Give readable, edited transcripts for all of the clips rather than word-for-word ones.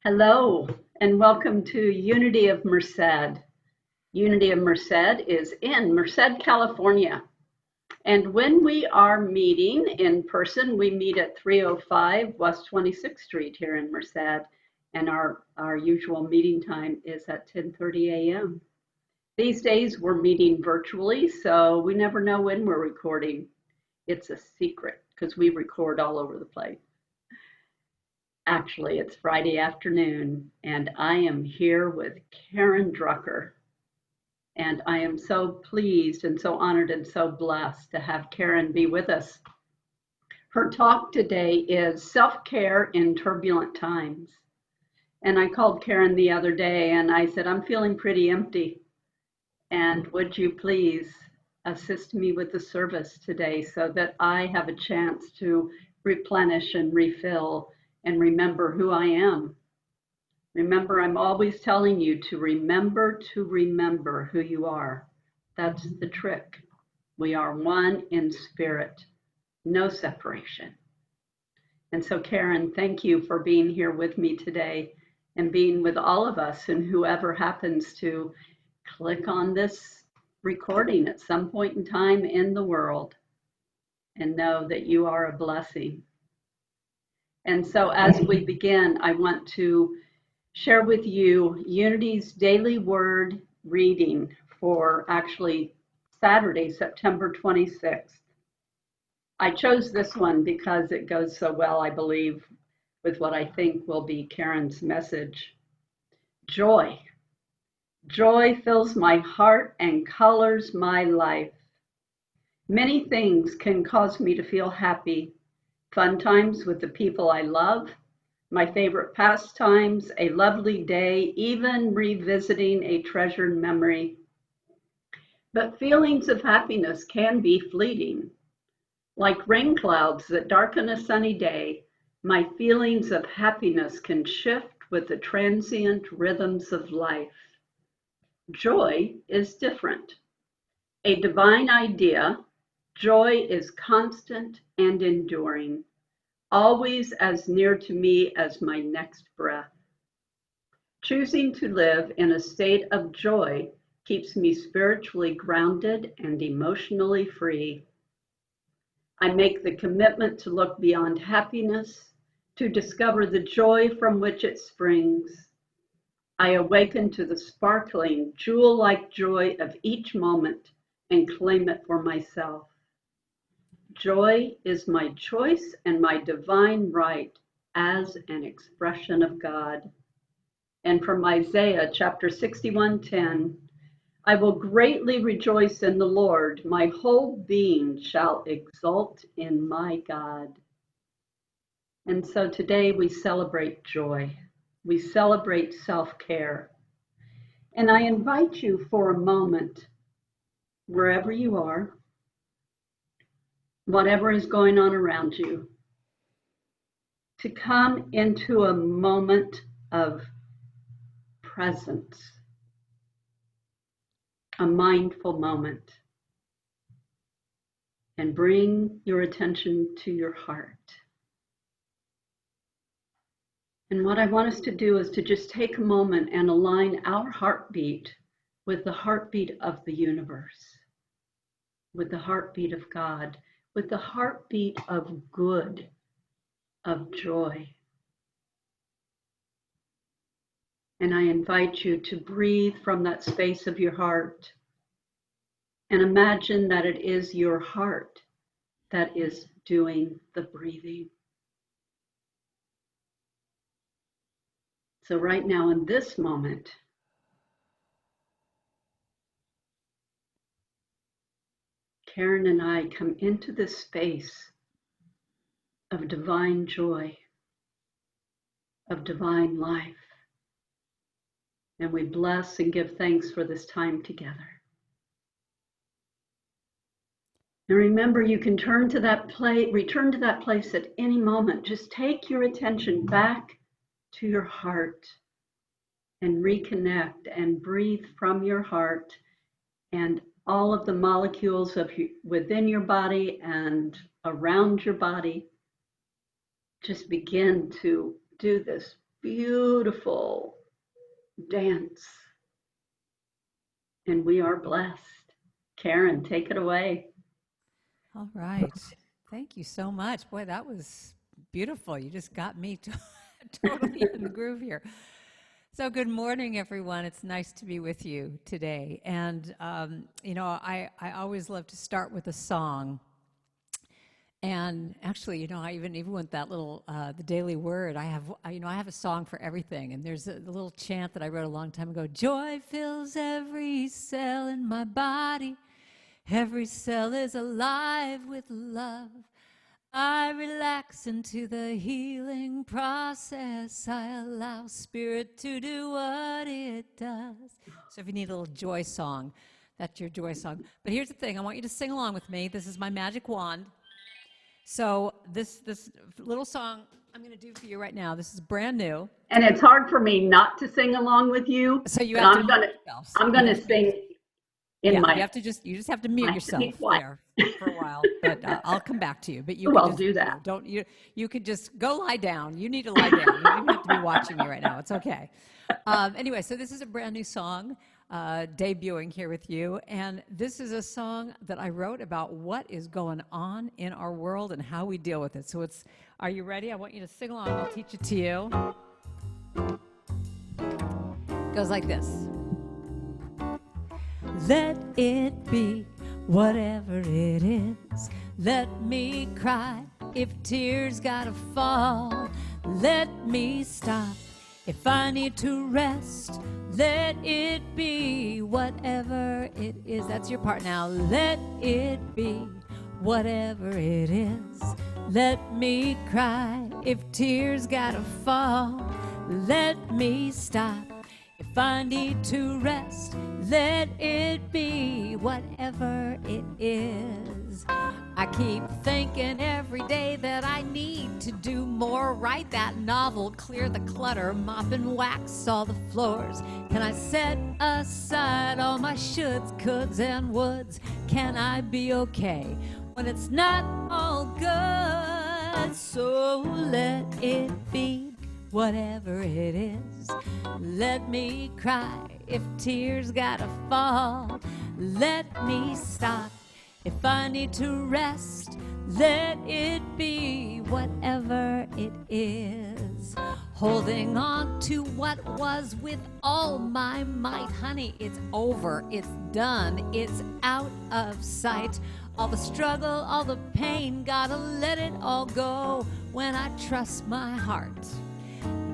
Hello, and welcome to Unity of Merced. Unity of Merced is in Merced, California. And when we are meeting in person, we meet at 305 West 26th Street here in Merced. And our usual meeting time is at 10:30 a.m. These days we're meeting virtually, so we never know when we're recording. It's a secret because we record all over the place. Actually, it's Friday afternoon, and I am here with Karen Drucker. And I am so pleased and so honored and so blessed to have Karen be with us. Her talk today is self-care in turbulent times. And I called Karen the other day and I said, I'm feeling pretty empty. And would you please assist me with the service today so that I have a chance to replenish and refill and remember who I am. Remember, I'm always telling you to remember who you are. That's the trick. We are one in spirit, no separation. And so, Karen, thank you for being here with me today and being with all of us and whoever happens to click on this recording at some point in time in the world, and know that you are a blessing. And so as we begin, I want to share with you Unity's daily word reading for actually Saturday, September 26th. I chose this one because it goes so well, I believe, with what I think will be Karen's message. Joy. Joy fills my heart and colors my life. Many things can cause me to feel happy. Fun times with the people I love, my favorite pastimes, a lovely day, even revisiting a treasured memory. But feelings of happiness can be fleeting. Like rain clouds that darken a sunny day, my feelings of happiness can shift with the transient rhythms of life. Joy is different. A divine idea, joy is constant and enduring, always as near to me as my next breath. Choosing to live in a state of joy keeps me spiritually grounded and emotionally free. I make the commitment to look beyond happiness, to discover the joy from which it springs. I awaken to the sparkling, jewel-like joy of each moment and claim it for myself. Joy is my choice and my divine right as an expression of God. And from Isaiah chapter 61:10, I will greatly rejoice in the Lord. My whole being shall exult in my God. And so today we celebrate joy. We celebrate self-care. And I invite you for a moment, wherever you are, whatever is going on around you, to come into a moment of presence, a mindful moment, and bring your attention to your heart. And what I want us to do is to just take a moment and align our heartbeat with the heartbeat of the universe, with the heartbeat of God, with the heartbeat of good, of joy. And I invite you to breathe from that space of your heart and imagine that it is your heart that is doing the breathing. So right now in this moment, Karen and I come into this space of divine joy, of divine life. And we bless and give thanks for this time together. And remember, you can return to that place at any moment. Just take your attention back to your heart and reconnect and breathe from your heart, and all of the molecules within your body and around your body just begin to do this beautiful dance. And we are blessed. Karen, take it away. All right. Thank you so much. Boy, that was beautiful. You just got me totally in the groove here. So, good morning, everyone. It's nice to be with you today. And, I always love to start with a song. And actually, I even with that little the daily word, I have a song for everything. And there's a little chant that I wrote a long time ago. Joy fills every cell in my body. Every cell is alive with love. I relax into the healing process. I allow spirit to do what it does. So if you need a little joy song, that's your joy song. But here's the thing. I want you to sing along with me. This is my magic wand. So this little song I'm going to do for you right now, this is brand new. And it's hard for me not to sing along with you. So you But have to mute yourselves. I'm gonna sing in Yeah, my. you just have to mute I have to be yourself quiet. there for a while, but I'll come back to you. But you Oh, can I'll just do that. you could just go lie down. You need to lie down. You don't even have to be watching me right now. It's okay. Anyway, so this is a brand new song debuting here with you, and this is a song that I wrote about what is going on in our world and how we deal with it. So are you ready? I want you to sing along. I'll teach it to you. It goes like this. Let it be whatever it is. Let me cry if tears gotta fall. Let me stop if I need to rest. Let it be whatever it is. That's your part now. Let it be whatever it is. Let me cry if tears gotta fall. Let me stop if I need to rest. Let it be whatever it is. I keep thinking every day that I need to do more. Write that novel, clear the clutter, mop and wax all the floors. Can I set aside all my shoulds, coulds, and woulds? Can I be okay when it's not all good? So let it be whatever it is. Let me cry if tears gotta fall. Let me stop if I need to rest. Let it be whatever it is. Holding on to what was with all my might. Honey, it's over, it's done, it's out of sight. All the struggle, all the pain, gotta let it all go. When I trust my heart,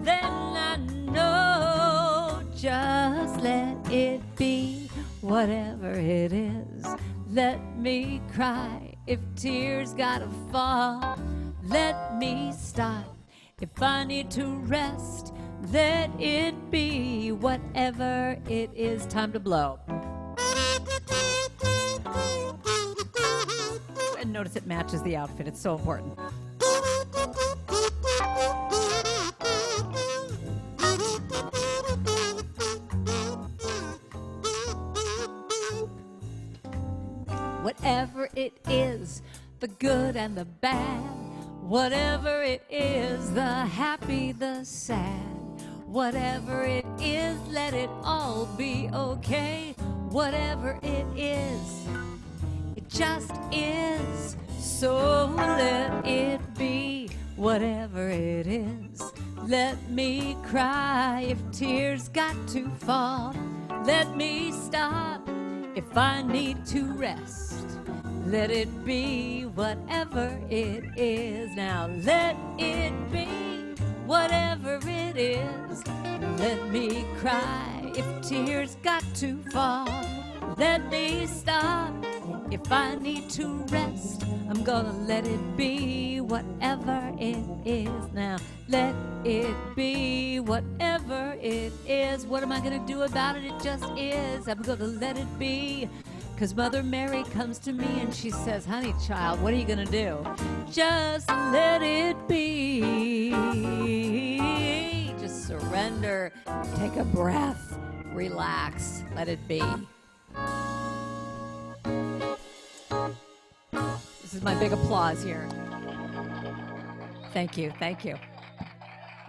then I know, just let it be whatever it is. Let me cry if tears gotta fall. Let me stop if I need to rest. Let it be whatever it is. Time to blow. And notice it matches the outfit. It's so important. Whatever it is, the good and the bad. Whatever it is, the happy, the sad. Whatever it is, let it all be okay. Whatever it is, it just is. So let it be whatever it is. Let me cry if tears got to fall. Let me stop if I need to rest. Let it be whatever it is. Now let it be whatever it is. Let me cry if tears got to fall. Let me stop if I need to rest. I'm gonna let it be whatever it is. Now let it be whatever it is. What am I gonna do about it? It just is. I'm gonna let it be. Because Mother Mary comes to me and she says, honey child, what are you gonna do? Just let it be. Just surrender, take a breath, relax, let it be. This is my big applause here. Thank you, thank you.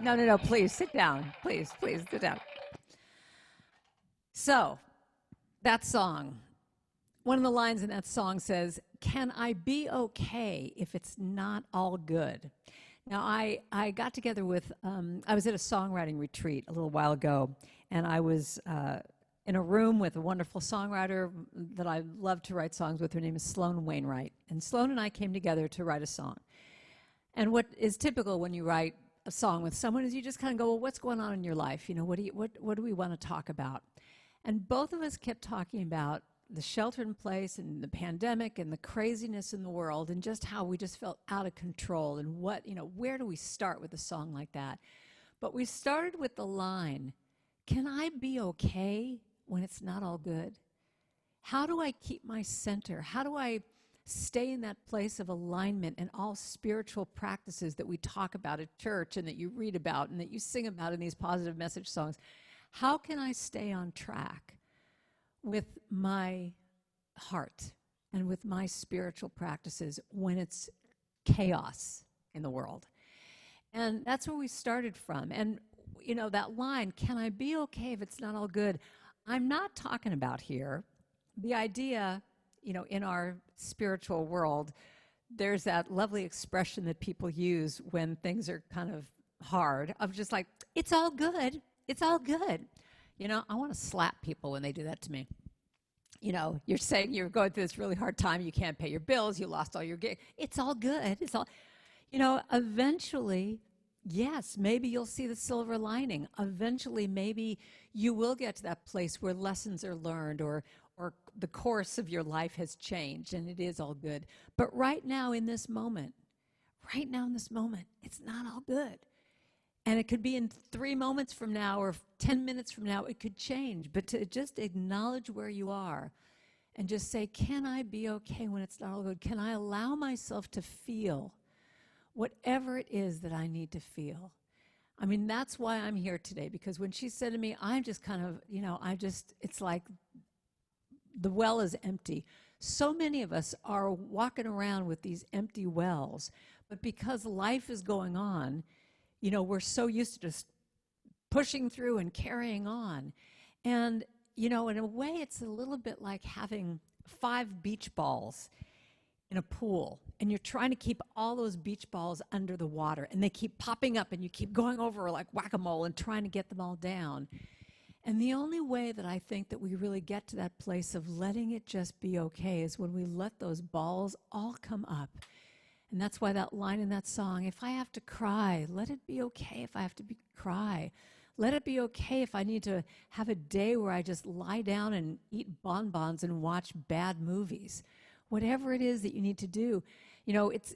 No, please sit down. Please sit down. So, that song, one of the lines in that song says, "Can I be okay if it's not all good?" Now, I got together with, I was at a songwriting retreat a little while ago, and I was in a room with a wonderful songwriter that I love to write songs with. Her name is Sloan Wainwright. And Sloan and I came together to write a song. And what is typical when you write a song with someone is you just kind of go, well, what's going on in your life? You know, what do we want to talk about? And both of us kept talking about the shelter in place and the pandemic and the craziness in the world and just how we just felt out of control and what, you know, where do we start with a song like that? But we started with the line, "Can I be okay when it's not all good?" How do I keep my center? How do I stay in that place of alignment and all spiritual practices that we talk about at church and that you read about and that you sing about in these positive message songs? How can I stay on track with my heart and with my spiritual practices when it's chaos in the world? And that's where we started from. And, you know, that line, "Can I be okay if it's not all good?" I'm not talking about here the idea, you know, in our spiritual world, there's that lovely expression that people use when things are kind of hard of just like, "It's all good. It's all good." You know, I want to slap people when they do that to me. You know, you're saying you're going through this really hard time, you can't pay your bills, you lost all your gig. It's all good. It's all, you know, eventually, yes, maybe you'll see the silver lining. Eventually, maybe you will get to that place where lessons are learned or the course of your life has changed and it is all good. But right now in this moment, it's not all good. And it could be in 3 moments from now or 10 minutes from now, it could change. But to just acknowledge where you are and just say, "Can I be okay when it's not all good? Can I allow myself to feel whatever it is that I need to feel?" I mean, that's why I'm here today, because when she said to me, I'm just kind of, you know, it's like the well is empty. So many of us are walking around with these empty wells, but because life is going on, you know, we're so used to just pushing through and carrying on. And, you know, in a way, it's a little bit like having 5 beach balls in a pool, and you're trying to keep all those beach balls under the water, and they keep popping up, and you keep going over like whack-a-mole and trying to get them all down. And the only way that I think that we really get to that place of letting it just be okay is when we let those balls all come up. And that's why that line in that song, "If I have to cry, let it be okay if I have to cry. Let it be okay if I need to have a day where I just lie down and eat bonbons and watch bad movies." Whatever it is that you need to do, you know, it's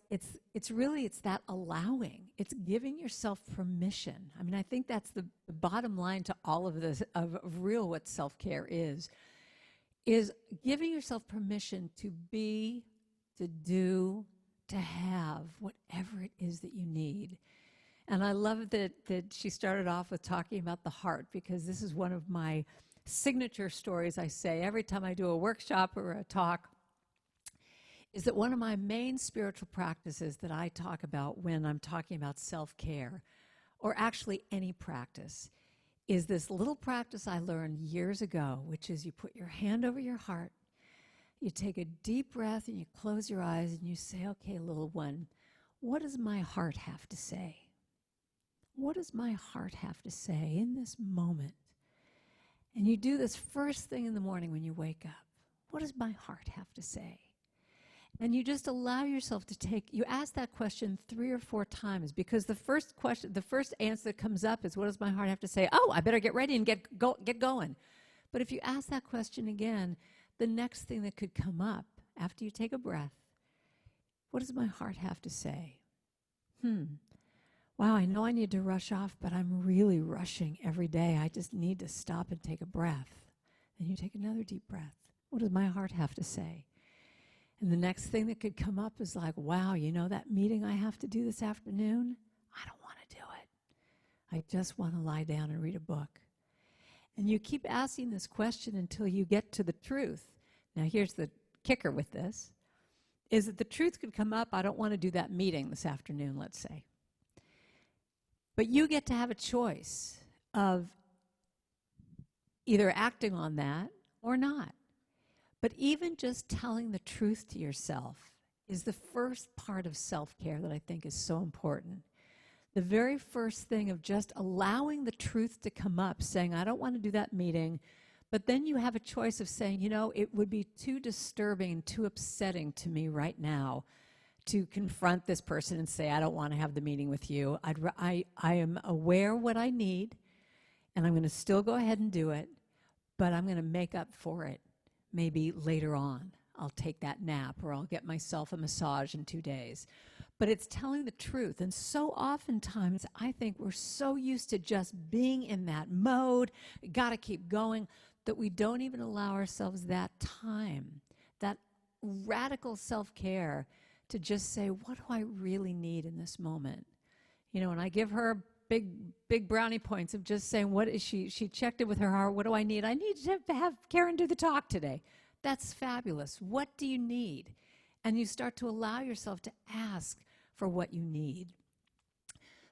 that allowing. It's giving yourself permission. I mean, I think that's the bottom line to all of this, of real what self-care is giving yourself permission to be, to do, to have whatever it is that you need. And I love that she started off with talking about the heart, because this is one of my signature stories I say every time I do a workshop or a talk, is that one of my main spiritual practices that I talk about when I'm talking about self-care, or actually any practice, is this little practice I learned years ago, which is you put your hand over your heart, you take a deep breath, and you close your eyes, and you say, "Okay, little one, what does my heart have to say? What does my heart have to say in this moment?" And you do this first thing in the morning when you wake up. What does my heart have to say? And you just allow yourself to you ask that question 3 or 4 times, because the first answer that comes up is, what does my heart have to say? Oh, I better get ready and get going. But if you ask that question again, the next thing that could come up after you take a breath, what does my heart have to say? Wow, I know I need to rush off, but I'm really rushing every day. I just need to stop and take a breath. Then you take another deep breath. What does my heart have to say? And the next thing that could come up is like, wow, you know that meeting I have to do this afternoon? I don't want to do it. I just want to lie down and read a book. And you keep asking this question until you get to the truth. Now, here's the kicker with this, is that the truth could come up, I don't want to do that meeting this afternoon, let's say. But you get to have a choice of either acting on that or not. But even just telling the truth to yourself is the first part of self-care that I think is so important. The very first thing of just allowing the truth to come up, saying, I don't want to do that meeting, but then you have a choice of saying, you know, it would be too disturbing and too upsetting to me right now to confront this person and say, I don't want to have the meeting with you. I am aware what I need, and I'm going to still go ahead and do it, but I'm going to make up for it maybe later on. I'll take that nap, or I'll get myself a massage in 2 days. But it's telling the truth. And so oftentimes, I think we're so used to just being in that mode, got to keep going, that we don't even allow ourselves that time, that radical self-care to just say, what do I really need in this moment? You know, and I give her big brownie points of just saying, what is she checked it with her heart, what do I need? I need to have Karen do the talk today. That's fabulous. What do you need? And you start to allow yourself to ask for what you need.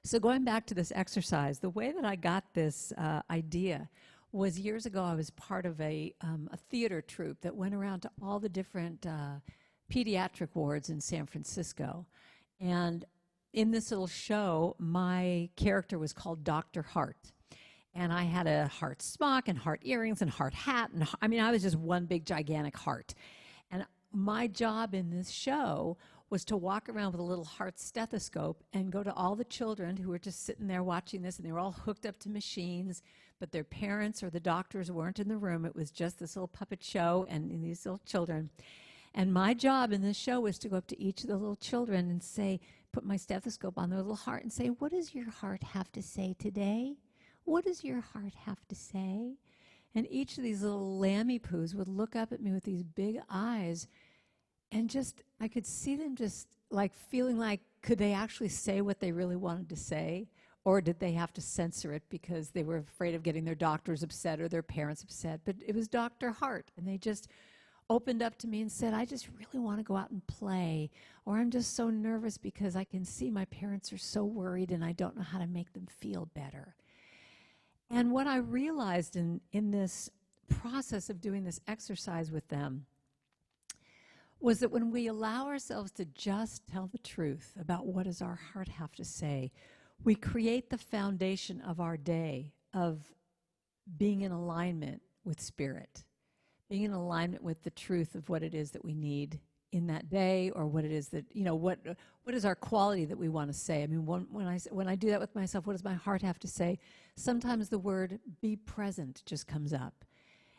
So going back to this exercise, the way that I got this idea was years ago. I was part of a theater troupe that went around to all the different pediatric wards in San Francisco. And in this little show, my character was called Dr. Heart. And I had a heart smock and heart earrings and heart hat. And I mean, I was just one big gigantic heart. And my job in this show was to walk around with a little heart stethoscope and go to all the children who were just sitting there watching this, and they were all hooked up to machines, but their parents or the doctors weren't in the room. It was just this little puppet show and these little children. And my job in this show was to go up to each of the little children and say, put my stethoscope on their little heart and say, what does your heart have to say today? What does your heart have to say? And each of these little lammy poos would look up at me with these big eyes, and just, I could see them just like feeling like, could they actually say what they really wanted to say? Or did they have to censor it because they were afraid of getting their doctors upset or their parents upset? But it was Dr. Hart, and they just opened up to me and said, I just really want to go out and play, or I'm just so nervous because I can see my parents are so worried and I don't know how to make them feel better. And what I realized in this process of doing this exercise with them was that when we allow ourselves to just tell the truth about what does our heart have to say, we create the foundation of our day of being in alignment with spirit, being in alignment with the truth of what it is that we need in that day, or what it is that, you know, what is our quality that we want to say. I mean, when I do that with myself, what does my heart have to say? Sometimes the word be present just comes up.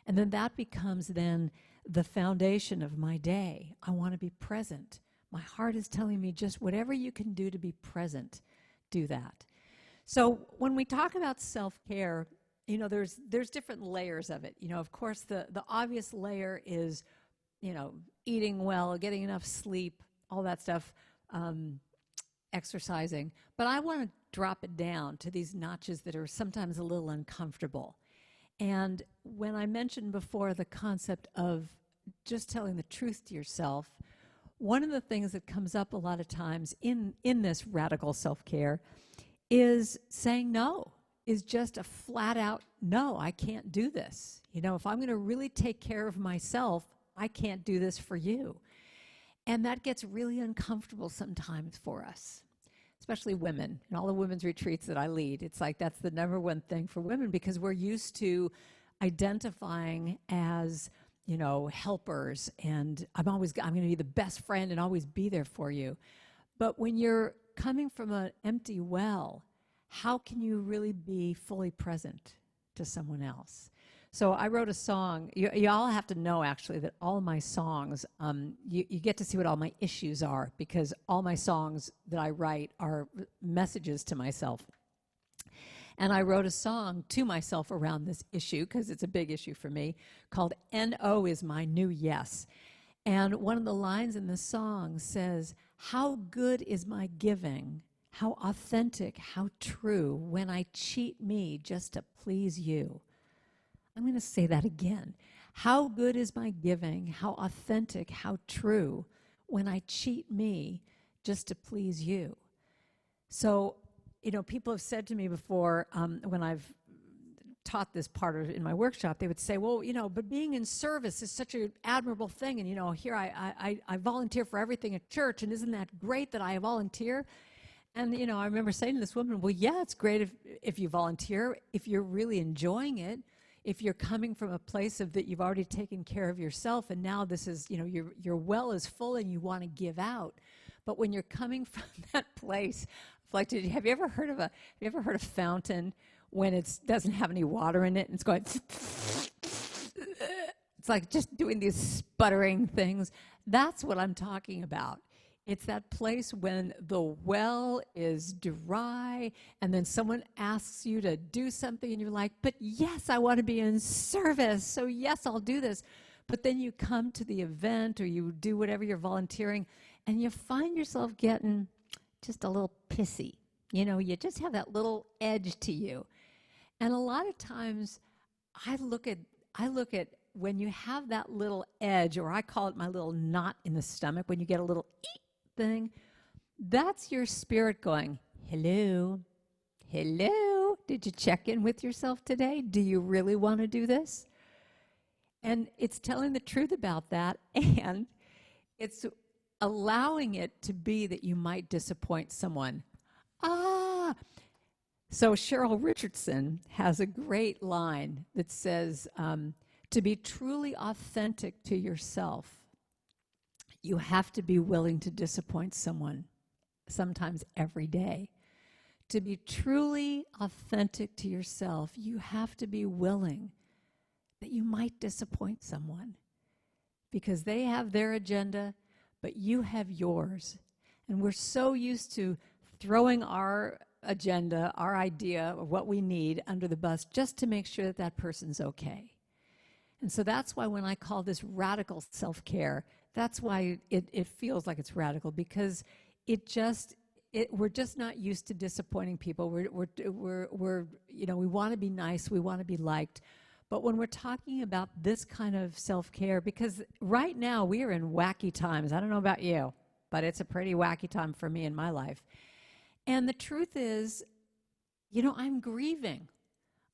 And then that becomes then the foundation of my day. I want to be present. My heart is telling me just whatever you can do to be present, do that. So when we talk about self-care, you know, there's different layers of it. You know, of course, the obvious layer is, you know, eating well, getting enough sleep, all that stuff, exercising. But I want to drop it down to these notches that are sometimes a little uncomfortable. And when I mentioned before the concept of just telling the truth to yourself, one of the things that comes up a lot of times in this radical self-care is saying no, is just a flat out, no, I can't do this. You know, if I'm going to really take care of myself, I can't do this for you. And that gets really uncomfortable sometimes for us, especially women. In all the women's retreats that I lead, it's like that's the number one thing for women, because we're used to identifying as, you know, helpers, and I'm going to be the best friend and always be there for you. But when you're coming from an empty well, how can you really be fully present to someone else? So I wrote a song. You all have to know, actually, that all my songs, you get to see what all my issues are, because all my songs that I write are messages to myself. And I wrote a song to myself around this issue, because it's a big issue for me, called N.O. is my new yes. And one of the lines in the song says, how good is my giving, how authentic, how true, when I cheat me just to please you. I'm going to say that again. How good is my giving, how authentic, how true, when I cheat me just to please you. So people have said to me before, when I've taught this in my workshop, they would say, well, but being in service is such an admirable thing. And, here I volunteer for everything at church. And isn't that great that I volunteer? And, I remember saying to this woman, well, yeah, it's great if you volunteer, if you're really enjoying it, if you're coming from a place of that you've already taken care of yourself. And now this is, your well is full and you want to give out. But when you're coming from that place, like, have you ever heard of a fountain when it doesn't have any water in it and it's going, it's like just doing these sputtering things? That's what I'm talking about. It's that place when the well is dry and then someone asks you to do something and you're like, but yes, I want to be in service, so yes, I'll do this. But then you come to the event or you do whatever you're volunteering and you find yourself getting just a little pissy. You just have that little edge to you. And a lot of times I look at when you have that little edge, or I call it my little knot in the stomach, when you get a little eek thing, that's your spirit going, hello, did you check in with yourself today? Do you really want to do this? And it's telling the truth about that, and it's allowing it to be that you might disappoint someone. So Cheryl Richardson has a great line that says, to be truly authentic to yourself, you have to be willing to disappoint someone, sometimes every day. To be truly authentic to yourself, you have to be willing that you might disappoint someone because they have their agenda, but you have yours. And we're so used to throwing our agenda, our idea of what we need under the bus just to make sure that that person's okay. And so that's why when I call this radical self-care, that's why it feels like it's radical, because we're just not used to disappointing people. We want to be nice, we want to be liked. But when we're talking about this kind of self-care, because right now we are in wacky times. I don't know about you, but it's a pretty wacky time for me in my life. And the truth is, I'm grieving.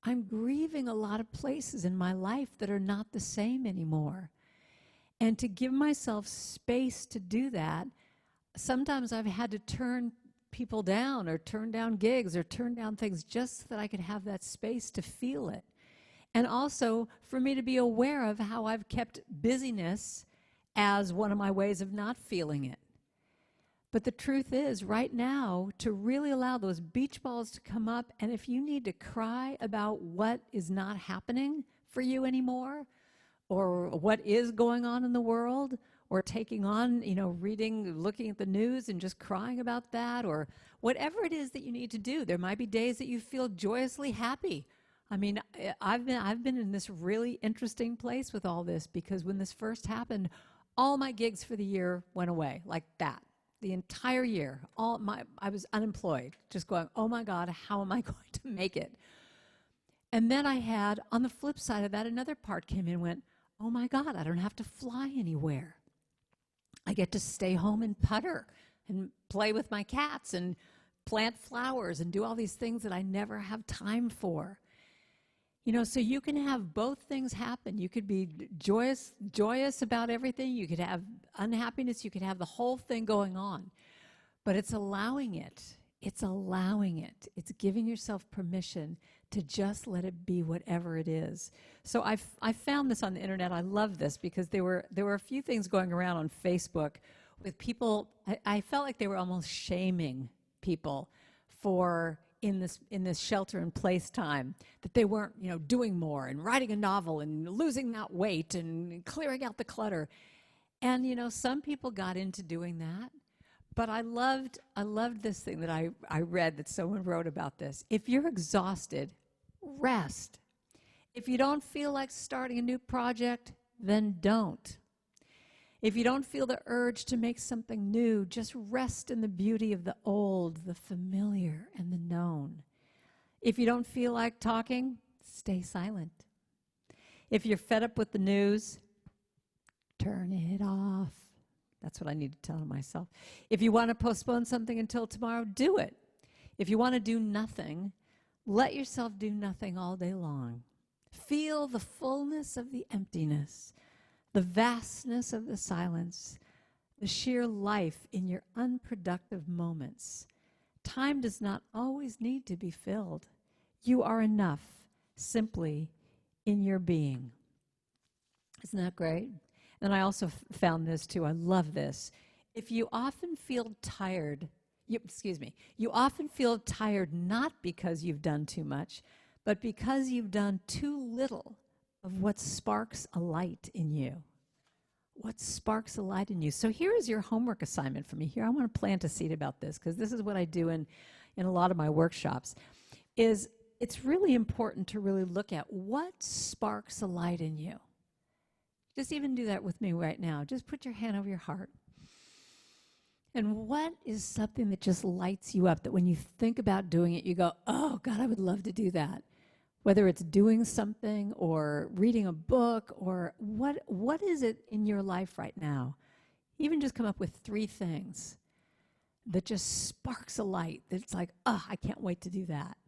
I'm grieving a lot of places in my life that are not the same anymore. And to give myself space to do that, sometimes I've had to turn people down or turn down gigs or turn down things just so that I could have that space to feel it. And also for me to be aware of how I've kept busyness as one of my ways of not feeling it. But the truth is, right now, to really allow those beach balls to come up, and if you need to cry about what is not happening for you anymore, or what is going on in the world, or taking on, reading, looking at the news and just crying about that, or whatever it is that you need to do. There might be days that you feel joyously happy. I mean, I've been in this really interesting place with all this, because when this first happened, all my gigs for the year went away like that. The entire year, I was unemployed, just going, oh my God, how am I going to make it? And then I had, on the flip side of that, another part came in and went, oh my God, I don't have to fly anywhere. I get to stay home and putter and play with my cats and plant flowers and do all these things that I never have time for. So you can have both things happen. You could be joyous about everything. You could have unhappiness. You could have the whole thing going on. But it's allowing it. It's allowing it. It's giving yourself permission to just let it be whatever it is. So I found this on the internet. I love this because there were a few things going around on Facebook with people. I felt like they were almost shaming people for in this shelter in place time, that they weren't doing more and writing a novel and losing that weight and clearing out the clutter. And some people got into doing that. But I loved this thing that I read, that someone wrote about this. If you're exhausted, rest. If you don't feel like starting a new project, then don't. If you don't feel the urge to make something new, just rest in the beauty of the old, the familiar, and the known. If you don't feel like talking, stay silent. If you're fed up with the news, turn it off. That's what I need to tell myself. If you want to postpone something until tomorrow, do it. If you want to do nothing, let yourself do nothing all day long. Feel the fullness of the emptiness, the vastness of the silence, the sheer life in your unproductive moments. Time does not always need to be filled. You are enough simply in your being. Isn't that great? And I also found this too. I love this. If you often feel tired, you often feel tired not because you've done too much, but because you've done too little of what sparks a light in you. What sparks a light in you? So here is your homework assignment for me. Here, I want to plant a seed about this, because this is what I do in a lot of my workshops. It's really important to really look at what sparks a light in you. Just even do that with me right now. Just put your hand over your heart. And what is something that just lights you up, that when you think about doing it, you go, oh, God, I would love to do that. Whether it's doing something or reading a book, or what is it in your life right now? Even just come up with 3 things that just sparks a light, that's like, oh, I can't wait to do that.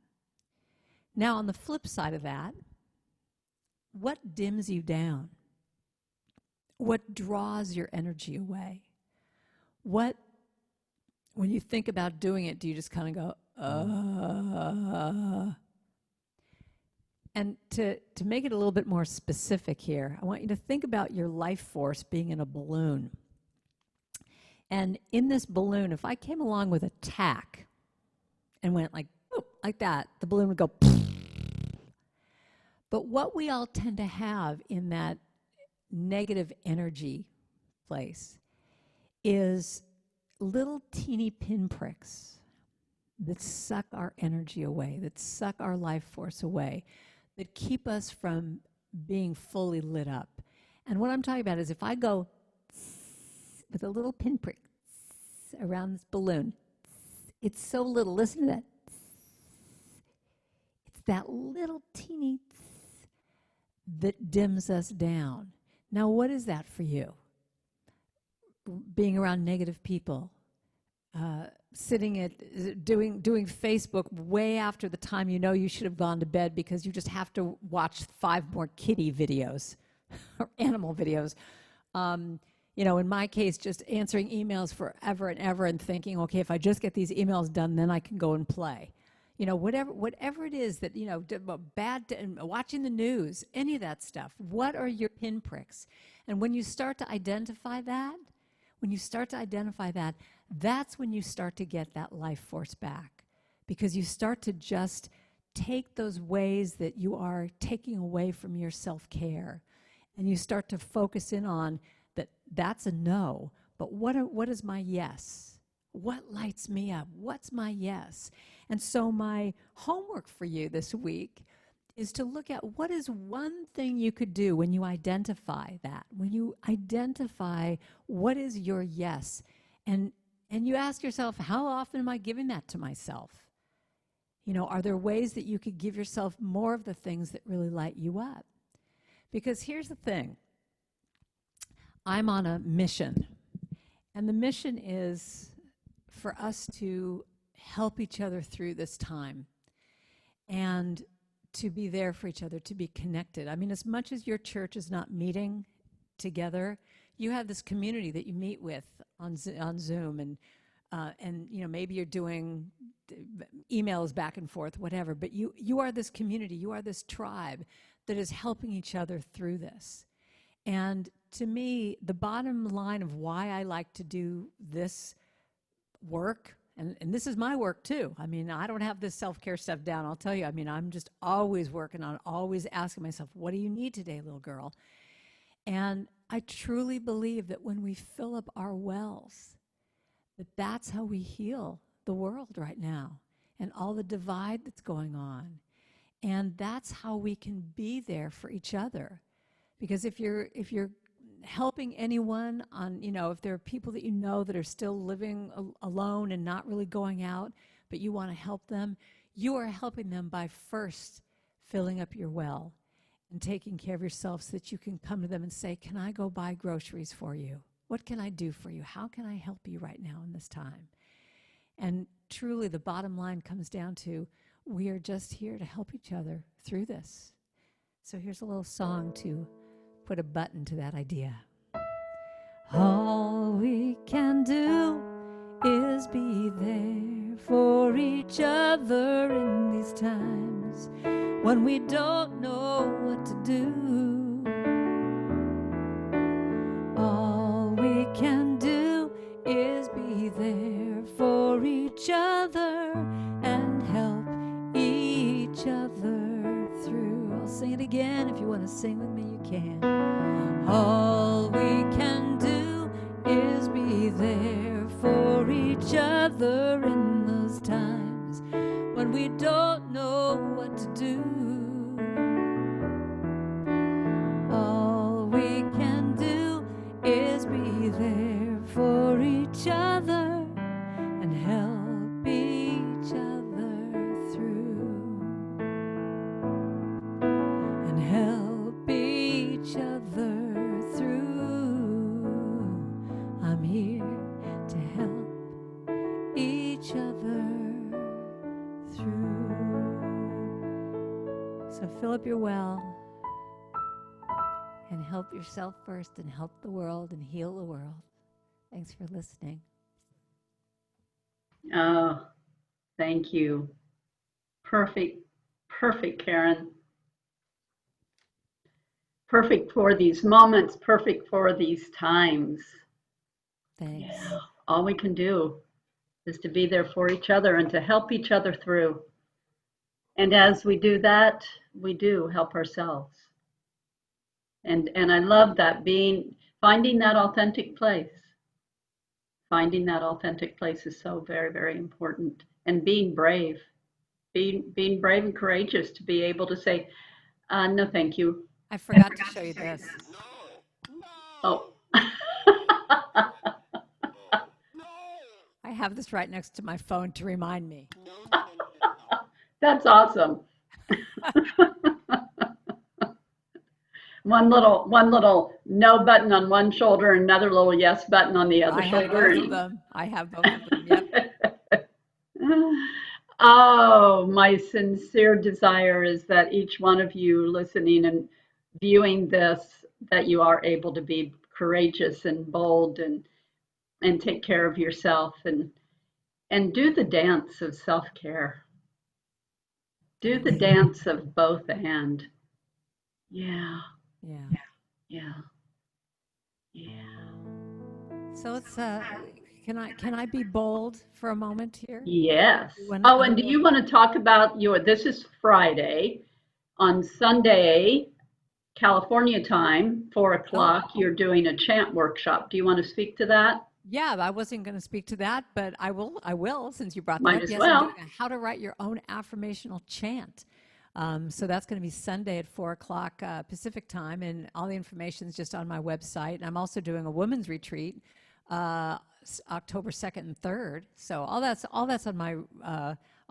Now, on the flip side of that, what dims you down? What draws your energy away? When you think about doing it, do you just kind of go, And to make it a little bit more specific here, I want you to think about your life force being in a balloon. And in this balloon, if I came along with a tack and went like that, the balloon would go. But what we all tend to have in that negative energy place is little teeny pinpricks that suck our energy away, that suck our life force away, that keep us from being fully lit up. And what I'm talking about is if I go with a little pinprick around this balloon, it's so little, listen to that. It's that little teeny that dims us down. Now, what is that for you? Being around negative people, sitting at doing Facebook way after the time you know you should have gone to bed because you just have to watch 5 more kitty videos or animal videos. In my case, just answering emails forever and ever and thinking, okay, if I just get these emails done, then I can go and play. Whatever it is that, watching the news, any of that stuff. What are your pinpricks? And when you start to identify that, that's when you start to get that life force back, because you start to just take those ways that you are taking away from your self-care, and you start to focus in on that's a no, but what is my yes? What lights me up? What's my yes? And so my homework for you this week is to look at what is one thing you could do when you identify that, when you identify what is your yes, and you ask yourself, how often am I giving that to myself? Are there ways that you could give yourself more of the things that really light you up? Because here's the thing. I'm on a mission, and the mission is for us to help each other through this time and to be there for each other, to be connected. I mean, as much as your church is not meeting together, you have this community that you meet with on Zoom, and maybe you're doing emails back and forth, whatever, but you are this community, you are this tribe that is helping each other through this. And to me, the bottom line of why I like to do this work, and this is my work too. I mean, I don't have this self-care stuff down, I'll tell you. I mean, I'm just always working on, always asking myself, what do you need today, little girl? And I truly believe that when we fill up our wells, that's how we heal the world right now and all the divide that's going on. And that's how we can be there for each other. Because if you're helping anyone on, if there are people that that are still living alone and not really going out, but you want to help them, you are helping them by first filling up your well and taking care of yourself so that you can come to them and say, can I go buy groceries for you? What can I do for you? How can I help you right now in this time? And truly, the bottom line comes down to we are just here to help each other through this. So here's a little song to put a button to that idea. All we can do is be there for each other in these times when we don't know what to do. All we can do is be there for each other and help each other through. I'll sing it again. If you want to sing with me, you can. All we can do is be there for each other in those times when we don't know what to do. All we can do is be there for each other and help each other through. And help each other through. I'm here to help each other through. So fill up your well and help yourself first and help the world and heal the world. Thanks for listening. Oh, thank you. Perfect, perfect, Karen. Perfect for these moments, perfect for these times. Thanks. Yeah, all we can do is to be there for each other and to help each other through. And as we do that, we do help ourselves. And I love that, finding that authentic place. Finding that authentic place is so very, very important. And being brave, being brave and courageous to be able to say, no, thank you. I forgot to show you this. Oh. I have this right next to my phone to remind me. That's awesome. One little no button on one shoulder, and another little yes button on the other shoulder. I have both of them. Yep. Oh, my sincere desire is that each one of you listening and viewing this, that you are able to be courageous and bold and take care of yourself and do the dance of self-care. Do the dance of both and. Yeah. Yeah. Yeah. Yeah. So it's can I be bold for a moment here? Yes. Oh, and do you want to talk about this is Friday. On Sunday, California time, 4:00, you're doing a chant workshop. Do you want to speak to that? Yeah, I wasn't going to speak to that, but I will since you brought that Might up. as Yes, well. I'm doing how to write your own affirmational chant. So that's going to be Sunday at 4:00 Pacific time, and all the information is just on my website. And I'm also doing a women's retreat October 2nd and 3rd. So all that's on my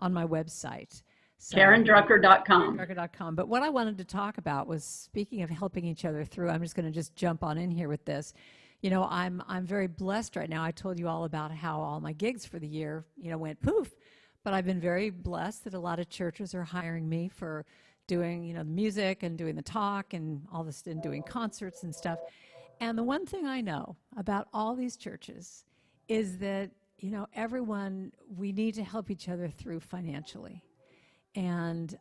website. So, KarenDrucker.com. KarenDrucker.com. But what I wanted to talk about was, speaking of helping each other through, I'm just going to just jump on in here with this. You know, I'm very blessed right now. I told you all about how all my gigs for the year, went poof. But I've been very blessed that a lot of churches are hiring me for doing, the music and doing the talk and all this, and doing concerts and stuff. And the one thing I know about all these churches is that, everyone, we need to help each other through financially. And,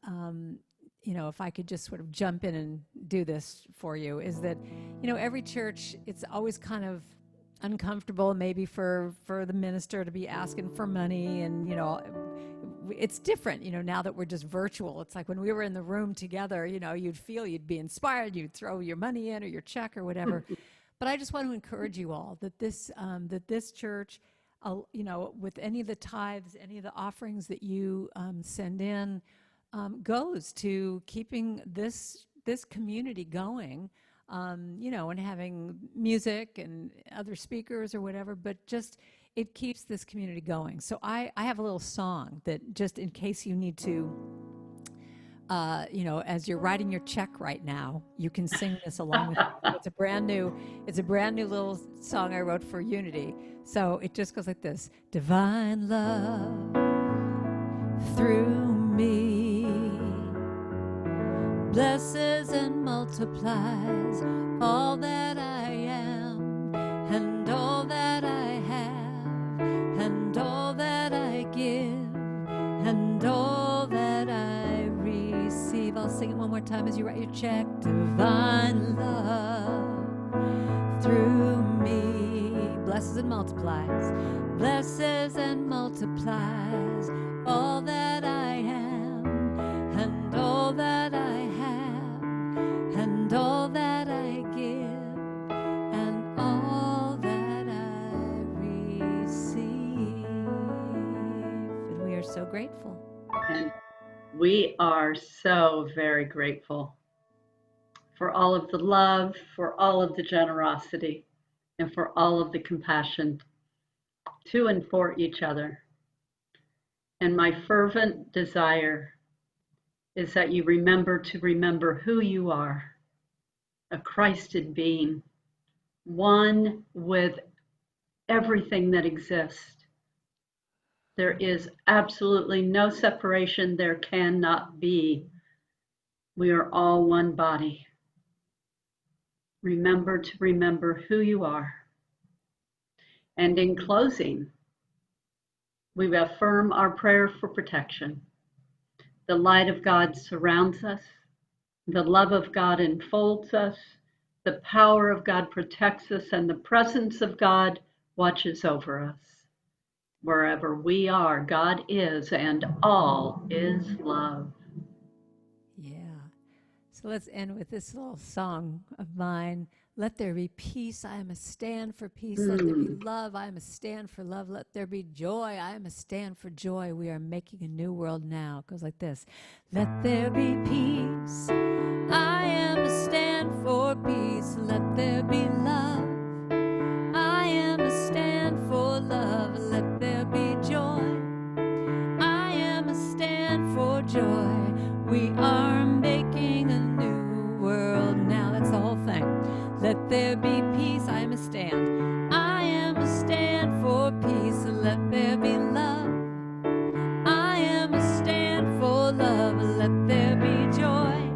if I could just sort of jump in and do this for you, is that, every church, it's always kind of uncomfortable maybe for the minister to be asking for money, and it's different now that we're just virtual. It's like when we were in the room together, you'd feel, you'd be inspired, you'd throw your money in or your check or whatever. But I just want to encourage you all that this church, with any of the tithes, any of the offerings that you send in, goes to keeping this community going. And having music and other speakers or whatever, but just it keeps this community going. So I have a little song that, just in case you need to as you're writing your check right now, you can sing this along with me. It's a brand new little song I wrote for Unity. So it just goes like this: divine love through me blesses and multiplies all that I am and all that I have and all that I give and all that I receive. I'll sing it one more time as you write your check. Divine love through me blesses and multiplies all that I am and all that I have and all that I give and all that I receive. And we are so grateful. And we are so very grateful for all of the love, for all of the generosity, and for all of the compassion to and for each other. And my fervent desire is that you remember to remember who you are, a Christed being, one with everything that exists. There is absolutely no separation. There cannot be. We are all one body. Remember to remember who you are. And in closing, we affirm our prayer for protection. The light of God surrounds us. The love of God enfolds us. The power of God protects us, and the presence of God watches over us. Wherever we are, God is, and all is love. Yeah. So let's end with this little song of mine. Let there be peace, I am a stand for peace. Let there be love, I am a stand for love. Let there be joy, I am a stand for joy. We are making a new world now. It goes like this. Let there be peace, I am a stand for peace. Let there be love, I am a stand for love. Let there be joy, I am a stand for joy. We are making a new world now. That's the whole thing. Let there be peace, I am a stand. I am a stand for peace. Let there be love, I am a stand for love. Let there be joy,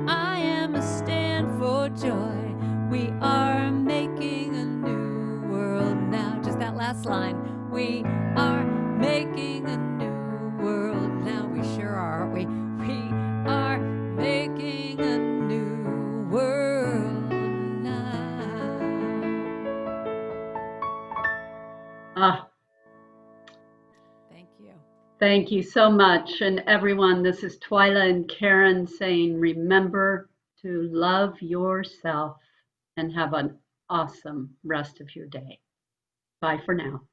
I am a stand for joy. We are making a new world now. Just that last line. We are making a new world now. We sure are, aren't we? We are making a new world now. Thank you. Thank you so much. And everyone, this is Twyla and Karen saying, remember to love yourself and have an awesome rest of your day. Bye for now.